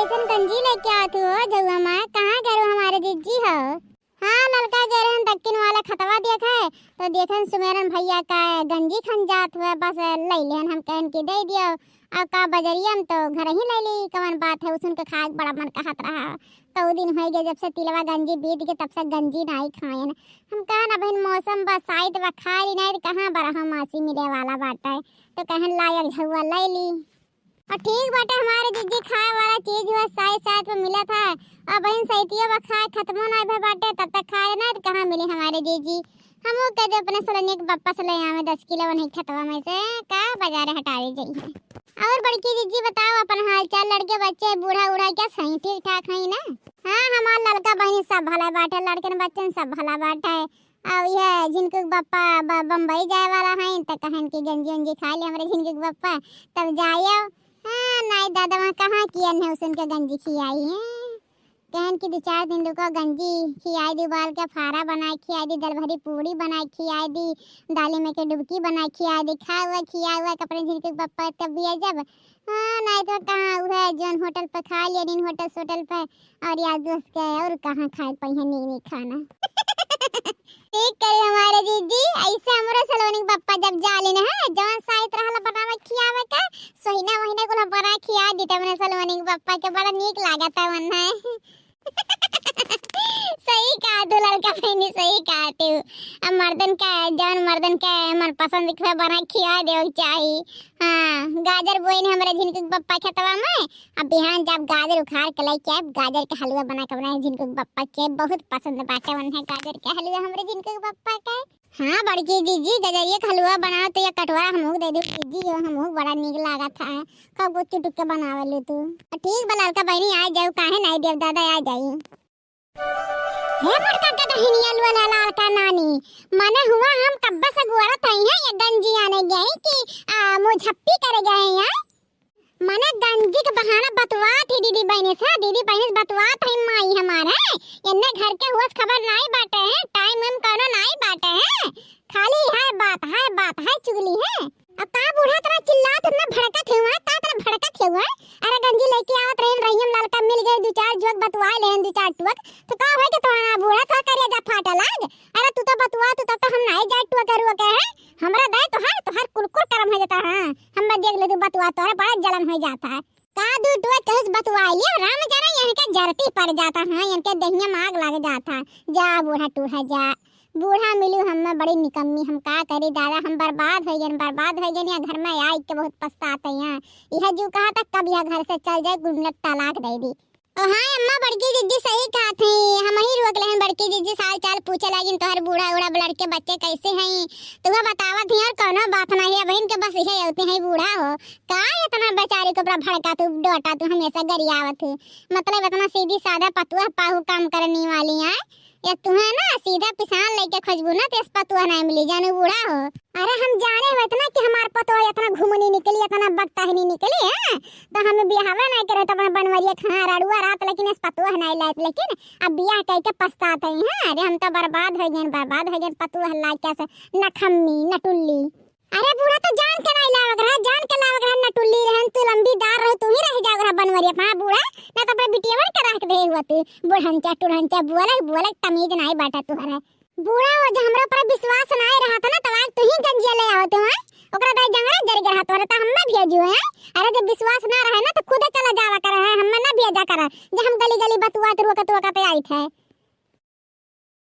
कैसन गंजी लेके आत हो जउआ माँ? कहाँ गए हमारे जीजी हो? हाँ लड़का गए रहन दक्कन वाला खतवा देखा है तो देखन सुमेरन भैया का गंजी खन जात हुआ बस ले लेन हम कहन की दे दियो। अब का बजरिया हम तो घर ही ले ली। कवन बात है उसन के खाए बड़ा मन कहत रहा। तो दिन हो गए जब से तिलवा गंजी बीत के तब से गंजी नहीं खायन। हम कहन अब मौसम बस आई तो खाई नहीं कहाँ बरहा मासी मिले वाला बाटा है तो कहन लायक झुआ ले ली। और ठीक बाटे हमारे जीजी खाए वाला चीज हुआ साथ साथ में मिला था। अब बहन सैतियों में खाए खत्म ना भे बाटे तब तक खाए ना तो कहाँ मिले हमारे जीजी। हम वो कहते अपने सलने के बप्पा से ले आवे 10 किलो नहीं खतवा में से का बाजार हटावे जाइए। और बड़की जीजी बताओ अपन हाल चाल लड़के बच्चे बूढ़ा उड़ा क्या सही ठीक ठाक है ना? हाँ हमारा लड़का बहनी सब भला बाटे लड़के बच्चन सब भला बाटे। अब यह झिनकुक बप्पा बम्बई जाए वाला है तो कहन की गंजी उंजी खा ले हमारे झिनकुक बप्पा तब जाइयो। हाँ नहीं दादा वहाँ कहाँ किया है उसन के गंजी खियाई है। कहन की 2-4 दिन रुको गंजी खियाई दी उबाल के फारा बनाए खियाई दी दल भरी पूड़ी बनाए खियाई दी दाली में के डुबकी बनाए खियाई दी खिया हुआ कपड़े झिनके पप्पा तब भी जब। हाँ नहीं तो कहाँ हुआ जौन होटल पर खा लिया दिन होटल पर और याद दोस्त के और कहाँ खाए पहिए नहीं खाना। ठीक करे हमारे जीजी ऐसे हमरो सलोनी पप्पा जब जाले ना जौन साइत रहला बनावे खियावे का सहीना महीना को बना खिया देते अपने सलोनी पप्पा के बड़ा नीक लागत है वन्ना। सही कहा तू लड़का बहनी सही कहा तू। अब मर्दन का जौन मर्दन का मन पसंद के बना खिया देव चाहिए। हाँ गाजर बोई ने हमारे झिनकुक पप्पा खेतवा में अब बिहान जब गाजर उखाड़ के लेके आए गाजर का हलवा बना के बनाए झिनकुक पप्पा के बहुत पसंद बाटे वन है गाजर का हलवा हमारे झिनकुक पप्पा का। हाँ बड़की जीजी गजरिया का हलवा बनाओ तो या कटोरा हमहू दे दो जीजी हमहू बड़ा नीक लागा था कब गुच्चू टुक के बनावे ले तू। ठीक बा लड़का बहनी आ जाओ काहे नहीं देव दादा आ जाइए। हे बड़का का दहिनी अलवा लाल का नानी माने हुआ हम कब्बा से गुआरा थई है ये गंजी आने गए कि मुझप्पी करे गए हैं माने गंजी के बहाना बतवा थी दीदी बहने से दीदी बहने बतवा थी माई हमारे इन्ने घर के होश खबर नहीं बाटे हैं टाइम हम कोनो नहीं बाटे हैं खाली है चुगली है। अब का बूढ़ा तेरा चिल्लात ना भड़कत हुआ ता तेरा भड़कत हुआ। अरे गंजी लेके आवत रहीम लड़का मिल गए 2-4 जोक बतवा लेन 2-4 टुक तो का होय के तोरा बूढ़ा था करे जा फाटा लाग। अरे तू तो बतवा तू तो हम नहीं जा टुक करुआ के है हमरा दे तो हर कुरकुर करम हो जाता है। हम देख ले तू बतवा तोरा बड़ा जलन हो जाता है का दू टुक कहस बतवा लियो राम जाना यहां के जरती पड़ जाता है इनके दहिया में आग लग जाता जा बूढ़ा टूढ़ा जा। बूढ़ा मिलू हम बड़ी निकम्मी हम का करी दादा हम बर्बाद हो गए यहाँ घर में आई के बहुत पछताते हैं। यह जो कहा था कब यह घर से चल जाए गुंडक तलाक दे दी। ओ हाँ अम्मा बड़की जीजी सही कहा थी हम ही रोक ले बड़की जीजी साल चाल पूछे लगी तोहर बूढ़ा उड़ा लड़के बच्चे कैसे हैं तुम्हें बतावा थी और कोनो बात नहीं है बहन के बस यही होते हैं बूढ़ा हो का इतना बेचारे को भड़का तू डोटा तू हमेशा गरियावत मतलब इतना सीधी साधा पतुआ पाहू काम करने वाली है या तुम्हें ना सीधा पिसान लेके खुशबू ना तेज पतुआ नहीं मिली जाने बूढ़ा हो। अरे हम जाने हो इतना कि हमार पतुआ इतना घूमनी निकली इतना बकता ही नहीं निकली है तो हमें बियाहवा नहीं करे तो बनवरिया खा रड़ुआ रात लेकिन इस पतुआ नहीं लायत लेकिन अब बियाह कह के पछताते हैं। अरे हम तो बर्बाद हो गए पतुआ ला कैसे नखम्मी नटुल्ली। अरे बूढ़ा तो जान के नहीं लावग रहा नटुल्ली रहन तू लंबीदार रह तू ही रह जाओ रहा बनवरिया हां बूढ़ा ना तो अपने बिटिया के रख दे हुआ तू बुढ़ंचा टुढ़ंचा बोले तमीज नहीं बाटा तुहरा बूढ़ा हो जो हमरा पर विश्वास नहीं रहा था ना तो आज तू ही गंजिया ले आवत है ओकरा दाई जंगड़ा जर गया तोरा तो हम भेजू है। अरे जब विश्वास ना रहे ना तो खुद चला जावा कर हम ना भेजा कर जब हम गली बतुआ तो रोकत आई थे।